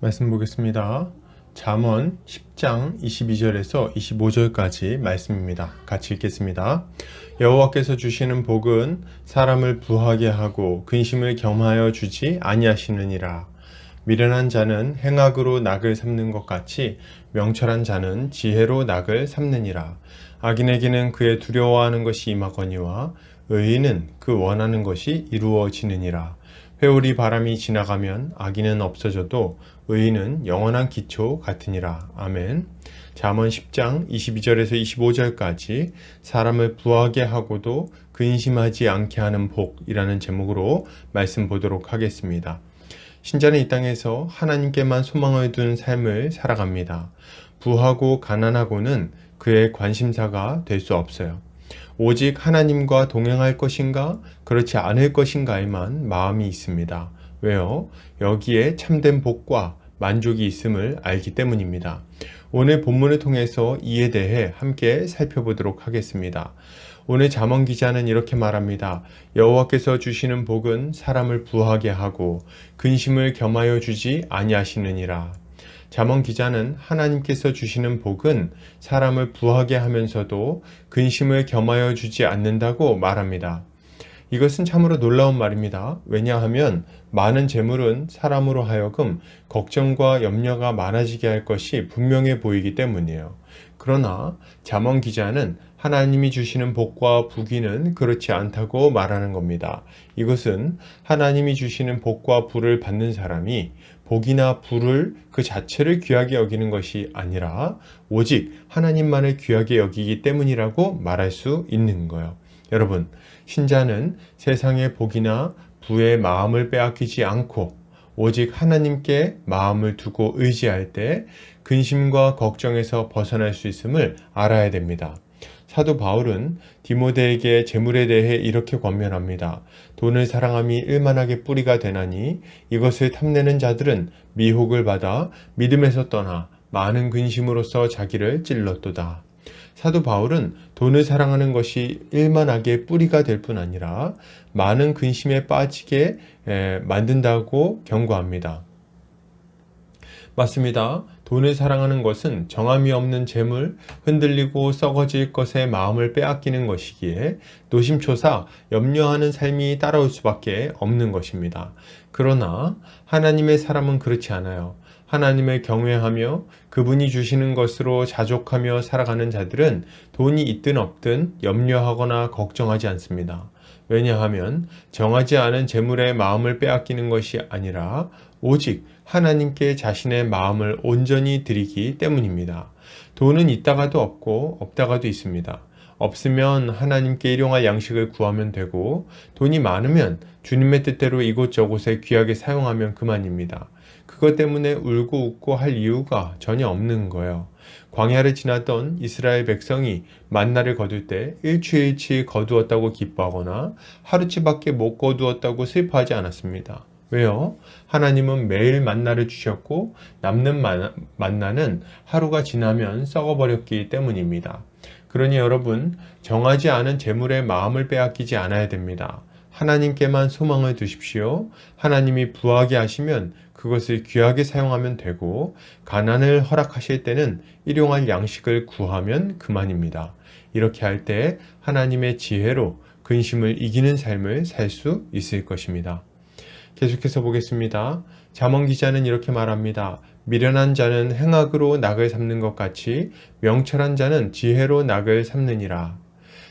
말씀 보겠습니다. 잠언 10장 22절에서 25절까지 말씀입니다. 같이 읽겠습니다. 여호와께서 주시는 복은 사람을 부하게 하고 근심을 겸하여 주지 아니하시느니라. 미련한 자는 행악으로 낙을 삼는 것 같이 명철한 자는 지혜로 낙을 삼느니라. 악인에게는 그의 두려워하는 것이 임하거니와 의인은 그 원하는 것이 이루어지느니라. 회오리 바람이 지나가면 악인은 없어져도 의인은 영원한 기초 같으니라. 아멘. 잠언 10장 22절에서 25절까지 사람을 부하게 하고도 근심하지 않게 하는 복이라는 제목으로 말씀 보도록 하겠습니다. 신자는 이 땅에서 하나님께만 소망을 둔 삶을 살아갑니다. 부하고 가난하고는 그의 관심사가 될 수 없어요. 오직 하나님과 동행할 것인가, 그렇지 않을 것인가에만 마음이 있습니다. 왜요? 여기에 참된 복과 만족이 있음을 알기 때문입니다. 오늘 본문을 통해서 이에 대해 함께 살펴보도록 하겠습니다. 오늘 잠언 기자는 이렇게 말합니다. 여호와께서 주시는 복은 사람을 부하게 하고 근심을 겸하여 주지 아니하시느니라. 잠언 기자는 하나님께서 주시는 복은 사람을 부하게 하면서도 근심을 겸하여 주지 않는다고 말합니다. 이것은 참으로 놀라운 말입니다. 왜냐하면 많은 재물은 사람으로 하여금 걱정과 염려가 많아지게 할 것이 분명해 보이기 때문이에요. 그러나 잠언 기자는 하나님이 주시는 복과 부귀는 그렇지 않다고 말하는 겁니다. 이것은 하나님이 주시는 복과 부를 받는 사람이 복이나 부를 그 자체를 귀하게 여기는 것이 아니라 오직 하나님만을 귀하게 여기기 때문이라고 말할 수 있는 거예요. 여러분, 신자는 세상의 복이나 부의 마음을 빼앗기지 않고 오직 하나님께 마음을 두고 의지할 때 근심과 걱정에서 벗어날 수 있음을 알아야 됩니다. 사도 바울은 디모데에게 재물에 대해 이렇게 권면합니다. 돈을 사랑함이 일만하게 뿌리가 되나니 이것을 탐내는 자들은 미혹을 받아 믿음에서 떠나 많은 근심으로써 자기를 찔렀도다. 사도 바울은 돈을 사랑하는 것이 일만하게 뿌리가 될 뿐 아니라 많은 근심에 빠지게 만든다고 경고합니다. 맞습니다. 돈을 사랑하는 것은 정함이 없는 재물, 흔들리고 썩어질 것에 마음을 빼앗기는 것이기에 노심초사 염려하는 삶이 따라올 수밖에 없는 것입니다. 그러나 하나님의 사람은 그렇지 않아요. 하나님을 경외하며 그분이 주시는 것으로 자족하며 살아가는 자들은 돈이 있든 없든 염려하거나 걱정하지 않습니다. 왜냐하면 정하지 않은 재물에 마음을 빼앗기는 것이 아니라 오직 하나님께 자신의 마음을 온전히 드리기 때문입니다. 돈은 있다가도 없고 없다가도 있습니다. 없으면 하나님께 일용할 양식을 구하면 되고 돈이 많으면 주님의 뜻대로 이곳저곳에 귀하게 사용하면 그만입니다. 그것 때문에 울고 웃고 할 이유가 전혀 없는 거예요. 광야를 지나던 이스라엘 백성이 만나를 거둘 때 일주일치 거두었다고 기뻐하거나 하루치밖에 못 거두었다고 슬퍼하지 않았습니다. 왜요? 하나님은 매일 만나를 주셨고 남는 만나는 하루가 지나면 썩어버렸기 때문입니다. 그러니 여러분, 정하지 않은 재물에 마음을 빼앗기지 않아야 됩니다. 하나님께만 소망을 두십시오. 하나님이 부하게 하시면 그것을 귀하게 사용하면 되고 가난을 허락하실 때는 일용할 양식을 구하면 그만입니다. 이렇게 할 때 하나님의 지혜로 근심을 이기는 삶을 살 수 있을 것입니다. 계속해서 보겠습니다. 잠언 기자는 이렇게 말합니다. 미련한 자는 행악으로 낙을 삼는 것 같이 명철한 자는 지혜로 낙을 삼느니라.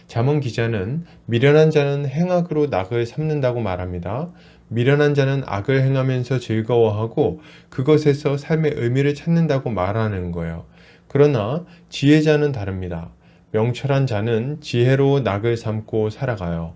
잠언 기자는 미련한 자는 행악으로 낙을 삼는다고 말합니다. 미련한 자는 악을 행하면서 즐거워하고 그것에서 삶의 의미를 찾는다고 말하는 거예요. 그러나 지혜자는 다릅니다. 명철한 자는 지혜로 낙을 삼고 살아가요.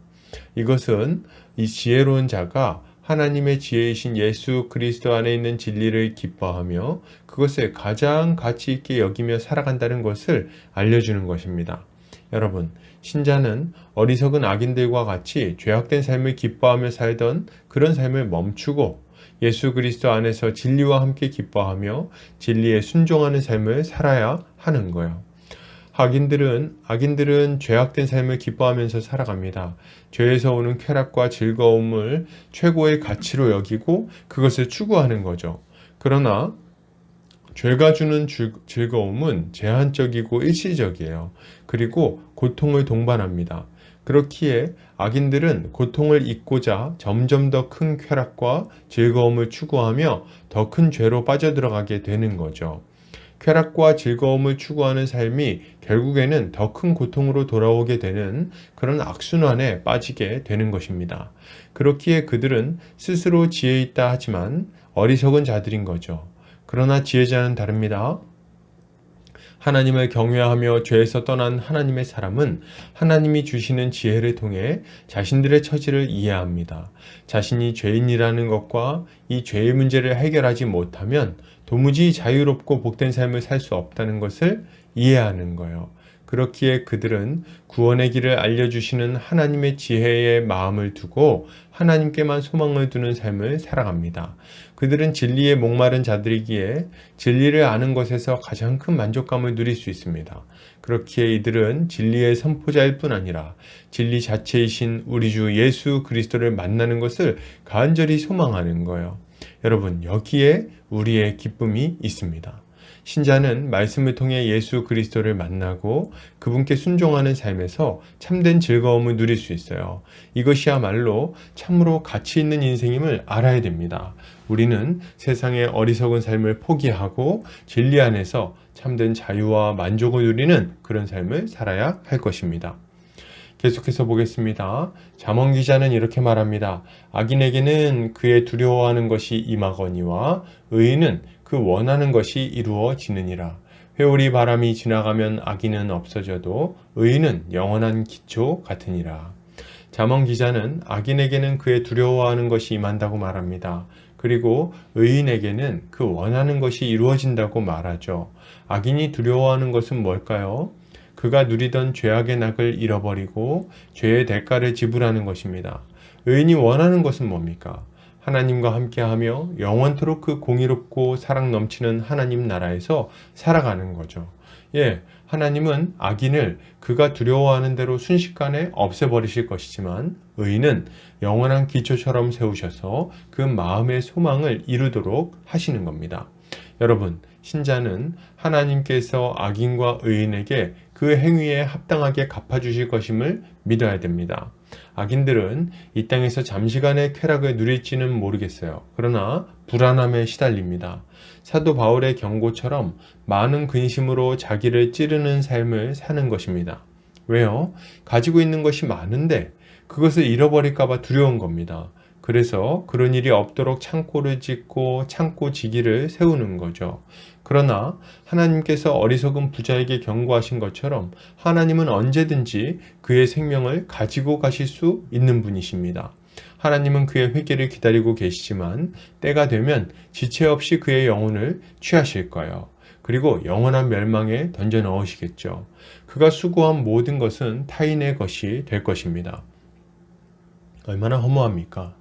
이것은 이 지혜로운 자가 하나님의 지혜이신 예수 그리스도 안에 있는 진리를 기뻐하며 그것을 가장 가치 있게 여기며 살아간다는 것을 알려주는 것입니다. 여러분, 신자는 어리석은 악인들과 같이 죄악된 삶을 기뻐하며 살던 그런 삶을 멈추고 예수 그리스도 안에서 진리와 함께 기뻐하며 진리에 순종하는 삶을 살아야 하는 거예요. 악인들은 죄악된 삶을 기뻐하면서 살아갑니다. 죄에서 오는 쾌락과 즐거움을 최고의 가치로 여기고 그것을 추구하는 거죠. 그러나 죄가 주는 즐거움은 제한적이고 일시적이에요. 그리고 고통을 동반합니다. 그렇기에 악인들은 고통을 잊고자 점점 더 큰 쾌락과 즐거움을 추구하며 더 큰 죄로 빠져들어가게 되는 거죠. 쾌락과 즐거움을 추구하는 삶이 결국에는 더 큰 고통으로 돌아오게 되는 그런 악순환에 빠지게 되는 것입니다. 그렇기에 그들은 스스로 지혜 있다 하지만 어리석은 자들인 거죠. 그러나 지혜자는 다릅니다. 하나님을 경외하며 죄에서 떠난 하나님의 사람은 하나님이 주시는 지혜를 통해 자신들의 처지를 이해합니다. 자신이 죄인이라는 것과 이 죄의 문제를 해결하지 못하면 도무지 자유롭고 복된 삶을 살 수 없다는 것을 이해하는 거예요. 그렇기에 그들은 구원의 길을 알려주시는 하나님의 지혜의 마음을 두고 하나님께만 소망을 두는 삶을 살아갑니다. 그들은 진리에 목마른 자들이기에 진리를 아는 것에서 가장 큰 만족감을 누릴 수 있습니다. 그렇기에 이들은 진리의 선포자일 뿐 아니라 진리 자체이신 우리 주 예수 그리스도를 만나는 것을 간절히 소망하는 거예요. 여러분, 여기에 우리의 기쁨이 있습니다. 신자는 말씀을 통해 예수 그리스도를 만나고 그분께 순종하는 삶에서 참된 즐거움을 누릴 수 있어요. 이것이야말로 참으로 가치 있는 인생임을 알아야 됩니다. 우리는 세상의 어리석은 삶을 포기하고 진리 안에서 참된 자유와 만족을 누리는 그런 삶을 살아야 할 것입니다. 계속해서 보겠습니다. 잠언 기자는 이렇게 말합니다. 악인에게는 그의 두려워하는 것이 임하거니와 의인은 그 원하는 것이 이루어지느니라. 회오리 바람이 지나가면 악인은 없어져도 의인은 영원한 기초 같으니라. 잠언 기자는 악인에게는 그의 두려워하는 것이 임한다고 말합니다. 그리고 의인에게는 그 원하는 것이 이루어진다고 말하죠. 악인이 두려워하는 것은 뭘까요? 그가 누리던 죄악의 낙을 잃어버리고 죄의 대가를 지불하는 것입니다. 의인이 원하는 것은 뭡니까? 하나님과 함께하며 영원토록 그 공의롭고 사랑 넘치는 하나님 나라에서 살아가는 거죠. 하나님은 악인을 그가 두려워하는 대로 순식간에 없애버리실 것이지만 의인은 영원한 기초처럼 세우셔서 그 마음의 소망을 이루도록 하시는 겁니다. 여러분, 신자는 하나님께서 악인과 의인에게 그 행위에 합당하게 갚아주실 것임을 믿어야 됩니다. 악인들은 이 땅에서 잠시간의 쾌락을 누릴지는 모르겠어요. 그러나 불안함에 시달립니다. 사도 바울의 경고처럼 많은 근심으로 자기를 찌르는 삶을 사는 것입니다. 왜요? 가지고 있는 것이 많은데 그것을 잃어버릴까봐 두려운 겁니다. 그래서 그런 일이 없도록 창고를 짓고 창고 지기를 세우는 거죠. 그러나 하나님께서 어리석은 부자에게 경고하신 것처럼 하나님은 언제든지 그의 생명을 가지고 가실 수 있는 분이십니다. 하나님은 그의 회개를 기다리고 계시지만 때가 되면 지체 없이 그의 영혼을 취하실 거예요. 그리고 영원한 멸망에 던져 넣으시겠죠. 그가 수고한 모든 것은 타인의 것이 될 것입니다. 얼마나 허무합니까?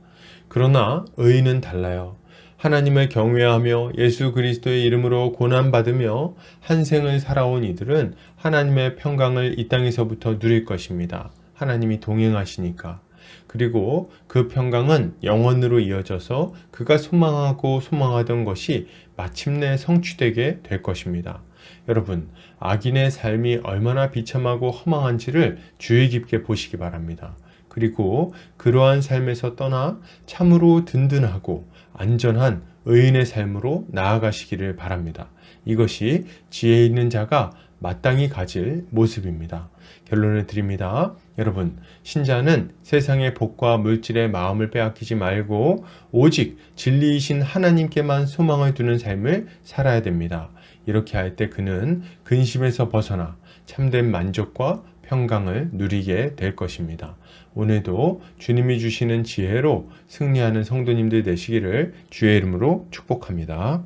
그러나 의인은 달라요. 하나님을 경외하며 예수 그리스도의 이름으로 고난받으며 한 생을 살아온 이들은 하나님의 평강을 이 땅에서부터 누릴 것입니다. 하나님이 동행하시니까. 그리고 그 평강은 영원으로 이어져서 그가 소망하고 소망하던 것이 마침내 성취되게 될 것입니다. 여러분, 악인의 삶이 얼마나 비참하고 허망한지를 주의 깊게 보시기 바랍니다. 그리고 그러한 삶에서 떠나 참으로 든든하고 안전한 의인의 삶으로 나아가시기를 바랍니다. 이것이 지혜 있는 자가 마땅히 가질 모습입니다. 결론을 드립니다. 여러분, 신자는 세상의 복과 물질의 마음을 빼앗기지 말고 오직 진리이신 하나님께만 소망을 두는 삶을 살아야 됩니다. 이렇게 할 때 그는 근심에서 벗어나 참된 만족과 평강을 누리게 될 것입니다. 오늘도 주님이 주시는 지혜로 승리하는 성도님들 되시기를 주의 이름으로 축복합니다.